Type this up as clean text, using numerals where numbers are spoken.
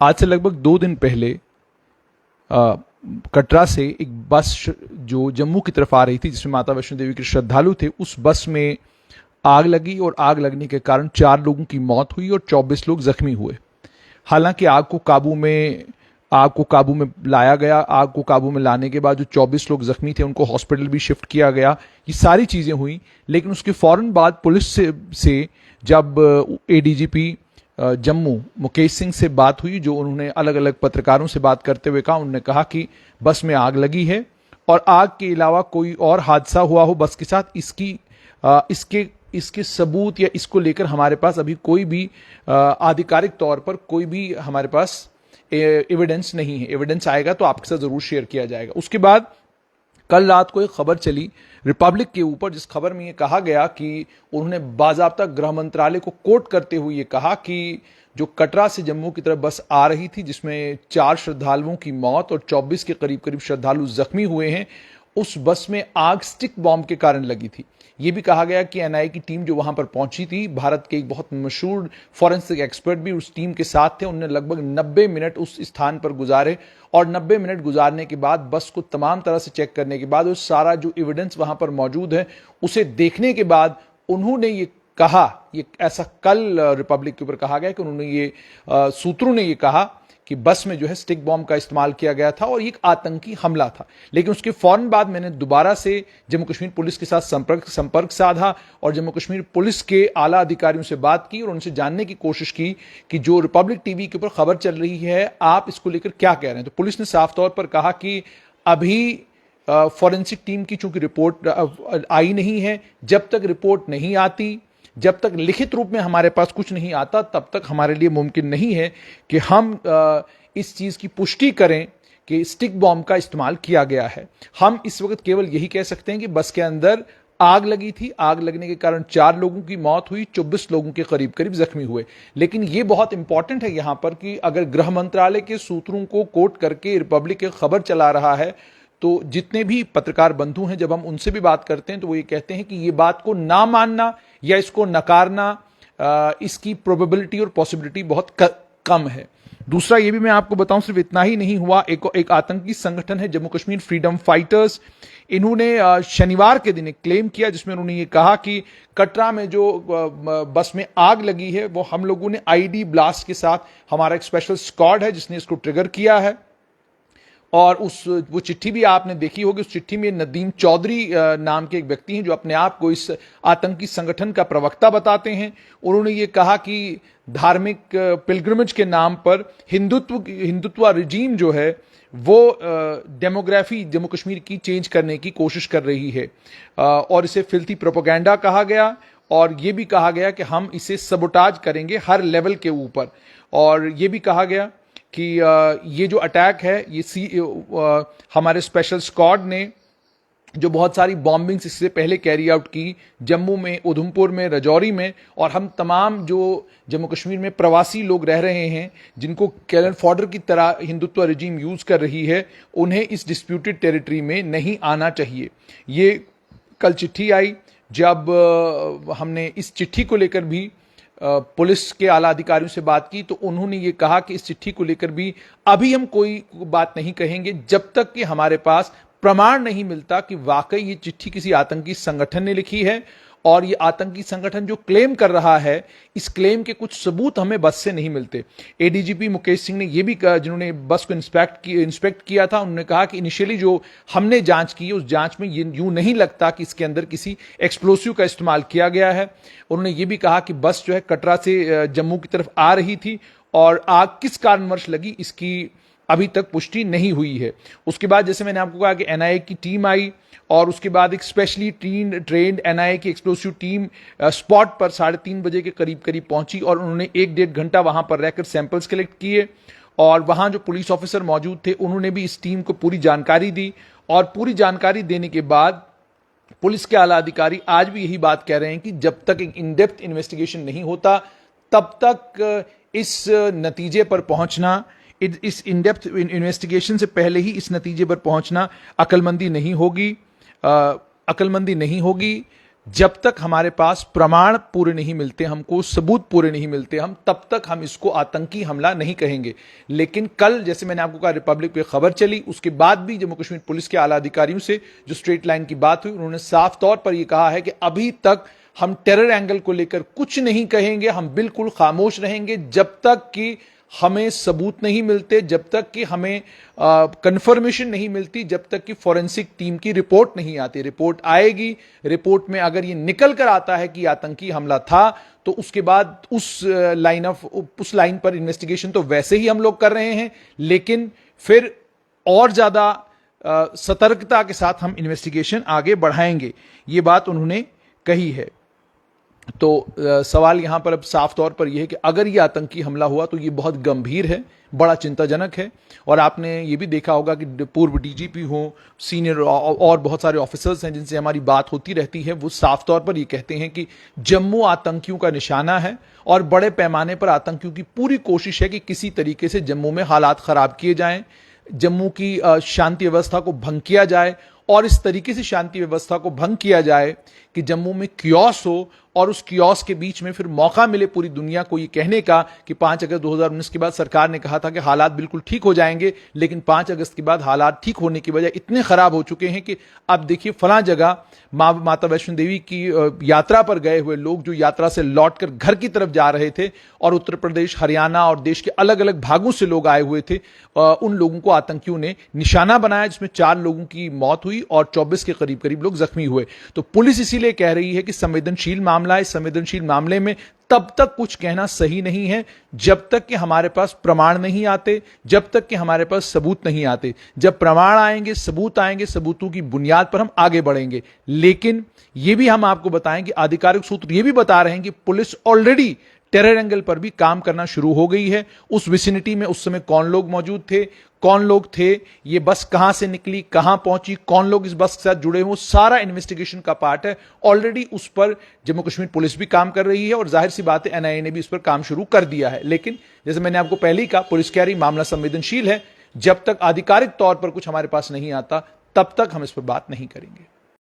आज से लगभग 2 दिन पहले कटरा से एक बस जो जम्मू की तरफ आ रही थी, जिसमें माता वैष्णो देवी के श्रद्धालु थे, उस बस में आग लगी और आग लगने के कारण 4 लोगों की मौत हुई और 24 लोग जख्मी हुए। हालांकि आग को काबू में लाया गया। आग को काबू में लाने के बाद जो 24 लोग जख्मी थे उनको हॉस्पिटल भी शिफ्ट किया गया। ये सारी चीजें हुई, लेकिन उसके फौरन बाद पुलिस से जब एडीजीपी जम्मू मुकेश सिंह से बात हुई, जो उन्होंने अलग अलग पत्रकारों से बात करते हुए कहा, उन्होंने कहा कि बस में आग लगी है और आग के अलावा कोई और हादसा हुआ हो बस के साथ, इसके सबूत या इसको लेकर हमारे पास अभी कोई भी आधिकारिक तौर पर कोई भी हमारे पास एविडेंस नहीं है। एविडेंस आएगा तो आपके साथ जरूर शेयर किया जाएगा। उसके बाद कल रात को एक खबर चली रिपब्लिक के ऊपर, जिस खबर में यह कहा गया कि उन्होंने बाजाबता गृह मंत्रालय को कोट करते हुए यह कहा कि जो कटरा से जम्मू की तरफ बस आ रही थी, जिसमें 4 श्रद्धालुओं की मौत और 24 के करीब श्रद्धालु जख्मी हुए हैं, उस बस में आग स्टिक बॉम्ब के कारण लगी थी। यह भी कहा गया कि एनआईए की टीम जो वहां पर पहुंची थी, भारत के एक बहुत मशहूर फॉरेंसिक एक्सपर्ट भी उस टीम के साथ थे। उन्होंने लगभग 90 मिनट उस स्थान पर गुजारे और 90 मिनट गुजारने के बाद बस को तमाम तरह से चेक करने के बाद और सारा जो एविडेंस वहां पर मौजूद है उसे देखने के बाद उन्होंने ये कहा, ये ऐसा कल रिपब्लिक के ऊपर कहा गया कि उन्होंने ये सूत्रों ने ये कहा कि बस में जो है स्टिक बॉम्ब का इस्तेमाल किया गया था और ये एक आतंकी हमला था। लेकिन उसके फौरन बाद मैंने दोबारा से जम्मू कश्मीर पुलिस के साथ संपर्क साधा और जम्मू कश्मीर पुलिस के आला अधिकारियों से बात की और उनसे जानने की कोशिश की कि जो रिपब्लिक टीवी के ऊपर खबर चल रही है, आप इसको लेकर क्या कह रहे हैं। तो पुलिस ने साफ तौर पर कहा कि अभी फॉरेंसिक टीम की चूंकि रिपोर्ट आई नहीं है, जब तक रिपोर्ट नहीं आती, जब तक लिखित रूप में हमारे पास कुछ नहीं आता, तब तक हमारे लिए मुमकिन नहीं है कि हम इस चीज की पुष्टि करें कि स्टिक बॉम्ब का इस्तेमाल किया गया है। हम इस वक्त केवल यही कह सकते हैं कि बस के अंदर आग लगी थी, आग लगने के कारण 4 लोगों की मौत हुई, 24 लोगों के करीब जख्मी हुए। लेकिन यह बहुत इंपॉर्टेंट है यहां पर कि अगर गृह मंत्रालय के सूत्रों को कोट करके रिपब्लिक एक खबर चला रहा है, तो जितने भी पत्रकार बंधु हैं, जब हम उनसे भी बात करते हैं तो वो ये कहते हैं कि ये बात को ना मानना या इसको नकारना, इसकी प्रोबेबिलिटी और पॉसिबिलिटी बहुत कम है। दूसरा ये भी मैं आपको बताऊं, सिर्फ इतना ही नहीं हुआ, एक आतंकी संगठन है जम्मू कश्मीर फ्रीडम फाइटर्स, इन्होंने शनिवार के दिन एक क्लेम किया जिसमें उन्होंने ये कहा कि कटरा में जो बस में आग लगी है वो हम लोगों ने आईडी ब्लास्ट के साथ, हमारा एक स्पेशल स्क्वाड है जिसने इसको ट्रिगर किया है। और वो चिट्ठी भी आपने देखी होगी। उस चिट्ठी में नदीम चौधरी नाम के एक व्यक्ति हैं जो अपने आप को इस आतंकी संगठन का प्रवक्ता बताते हैं। उन्होंने ये कहा कि धार्मिक पिलग्रिमेज के नाम पर हिंदुत्व रिजीम जो है वो डेमोग्राफी जम्मू कश्मीर की चेंज करने की कोशिश कर रही है और इसे फिल्थी प्रोपेगेंडा कहा गया और ये भी कहा गया कि हम इसे सबोटाज करेंगे हर लेवल के ऊपर। और ये भी कहा गया कि ये जो अटैक है ये हमारे स्पेशल स्क्वाड ने जो बहुत सारी बॉम्बिंग्स इससे पहले कैरी आउट की जम्मू में, उधमपुर में, राजौरी में, और हम तमाम जो जम्मू कश्मीर में प्रवासी लोग रह रहे हैं जिनको कैनन फॉडर की तरह हिंदुत्व रिजीम यूज कर रही है, उन्हें इस डिस्प्यूटेड टेरिटरी में नहीं आना चाहिए। ये कल चिट्ठी आई। जब हमने इस चिट्ठी को लेकर भी पुलिस के आला अधिकारियों से बात की तो उन्होंने ये कहा कि इस चिट्ठी को लेकर भी अभी हम कोई बात नहीं कहेंगे जब तक कि हमारे पास प्रमाण नहीं मिलता कि वाकई ये चिट्ठी किसी आतंकी संगठन ने लिखी है और ये आतंकी संगठन जो क्लेम कर रहा है, इस क्लेम के कुछ सबूत हमें बस से नहीं मिलते। एडीजीपी मुकेश सिंह ने यह भी कहा, जिन्होंने बस को इंस्पेक्ट किया था, उन्होंने कहा कि इनिशियली जो हमने जांच की उस जांच में ये यूं नहीं लगता कि इसके अंदर किसी एक्सप्लोसिव का इस्तेमाल किया गया है। उन्होंने ये भी कहा कि बस जो है कटरा से जम्मू की तरफ आ रही थी और आग किस कारणवश लगी इसकी अभी तक पुष्टि नहीं हुई है। उसके बाद जैसे मैंने आपको कहा कि एनआईए की टीम आई और उसके बाद एक स्पेशली ट्रेन्ड एनआईए की एक्सप्लोसिव टीम स्पॉट पर 3:30 बजे के करीब पहुंची और उन्होंने 1-1.5 घंटा वहां पर रहकर सैंपल्स कलेक्ट किए और वहां जो पुलिस ऑफिसर मौजूद थे उन्होंने भी इस टीम को पूरी जानकारी दी। और पूरी जानकारी देने के बाद पुलिस के आला अधिकारी आज भी यही बात कह रहे हैं कि जब तक एक इन डेप्थ इन्वेस्टिगेशन नहीं होता तब तक इस नतीजे पर पहुंचना, इस इन डेप्थ इन्वेस्टिगेशन से पहले ही इस नतीजे पर पहुंचना अक्लमंदी नहीं होगी। जब तक हमारे पास प्रमाण पूरे नहीं मिलते, हमको सबूत पूरे नहीं मिलते, हम तब तक हम इसको आतंकी हमला नहीं कहेंगे। लेकिन कल जैसे मैंने आपको कहा रिपब्लिक पे खबर चली, उसके बाद भी जम्मू कश्मीर पुलिस के आला अधिकारियों से जो स्ट्रेट लाइन की बात हुई, उन्होंने साफ तौर पर यह कहा है कि अभी तक हम टेरर एंगल को लेकर कुछ नहीं कहेंगे, हम बिल्कुल खामोश रहेंगे जब तक कि हमें सबूत नहीं मिलते, जब तक कि हमें कंफर्मेशन नहीं मिलती, जब तक कि फॉरेंसिक टीम की रिपोर्ट नहीं आती। रिपोर्ट आएगी, रिपोर्ट में अगर ये निकल कर आता है कि आतंकी हमला था, तो उसके बाद उस लाइन पर इन्वेस्टिगेशन तो वैसे ही हम लोग कर रहे हैं, लेकिन फिर और ज्यादा सतर्कता के साथ हम इन्वेस्टिगेशन आगे बढ़ाएंगे, ये बात उन्होंने कही है। तो सवाल यहां पर अब साफ तौर पर यह है कि अगर यह आतंकी हमला हुआ तो यह बहुत गंभीर है, बड़ा चिंताजनक है। और आपने ये भी देखा होगा कि पूर्व डीजीपी हो, सीनियर और बहुत सारे ऑफिसर्स हैं जिनसे हमारी बात होती रहती है, वो साफ तौर पर ये कहते हैं कि जम्मू आतंकियों का निशाना है और बड़े पैमाने पर आतंकियों की पूरी कोशिश है कि किसी तरीके से जम्मू में हालात खराब किए जाएं, जम्मू की शांति व्यवस्था को भंग किया जाए और इस तरीके से शांति व्यवस्था को भंग किया जाए कि जम्मू में कियोस हो और उस कियोस के बीच में फिर मौका मिले पूरी दुनिया को ये कहने का कि 5 अगस्त 2019 के बाद सरकार ने कहा था कि हालात बिल्कुल ठीक हो जाएंगे, लेकिन 5 अगस्त के बाद हालात ठीक होने की बजाय इतने खराब हो चुके हैं कि अब देखिए फलां जगह माता वैष्णो देवी की यात्रा पर गए हुए लोग जो यात्रा से लौटकर घर की तरफ जा रहे थे और उत्तर प्रदेश, हरियाणा और देश के अलग अलग भागों से लोग आए हुए थे, उन लोगों को आतंकियों ने निशाना बनाया, जिसमें 4 लोगों की मौत हुई और 24 के करीब करीब लोग जख्मी हुए। तो पुलिस इसीलिए कह रही है कि संवेदनशील मामला है, संवेदनशील मामले में तब तक कुछ कहना सही नहीं है जब तक कि हमारे पास प्रमाण नहीं आते, जब तक कि हमारे पास सबूत नहीं आते। जब प्रमाण आएंगे, सबूत आएंगे, सबूतों की बुनियाद पर हम आगे बढ़ेंगे। लेकिन यह भी हम आपको बताएं कि आधिकारिक सूत्र यह भी बता रहे हैं कि पुलिस ऑलरेडी टेरर एंगल पर भी काम करना शुरू हो गई है। उस विसिनिटी में उस समय कौन लोग मौजूद थे, कौन लोग थे, ये बस कहां से निकली, कहां पहुंची, कौन लोग इस बस के साथ जुड़े हुए, सारा इन्वेस्टिगेशन का पार्ट है। ऑलरेडी उस पर जम्मू कश्मीर पुलिस भी काम कर रही है और जाहिर सी बात है एनआईए ने भी इस पर काम शुरू कर दिया है। लेकिन जैसे मैंने आपको पहले ही कहा, पुलिस कह रही मामला संवेदनशील है, जब तक आधिकारिक तौर पर कुछ हमारे पास नहीं आता तब तक हम इस पर बात नहीं करेंगे।